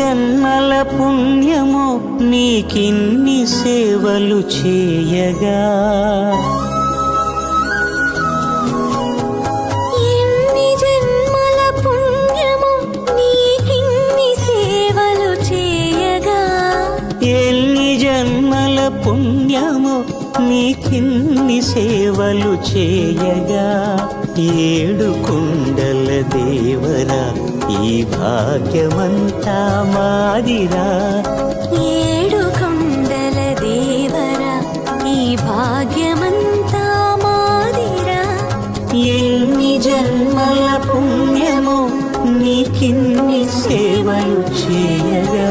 జన్మల పుణ్యమో నీకిన్ని సేవలు చేయగా, ఎన్ని జన్మల పుణ్యమో నీకిన్ని సేవలు చేయగా, ఎన్ని జన్మల పుణ్యమో నీకిన్ని సేవలు చేయగా, ఏడు కుండల దేవరా ఈ భాగ్యమంతా మాదిరా, ఏడు కొండల దేవరా ఈ భాగ్యమంతా మాదిరా, ఎన్ని జన్మల పుణ్యమో నీకిన్ని సేవలు చేయగా.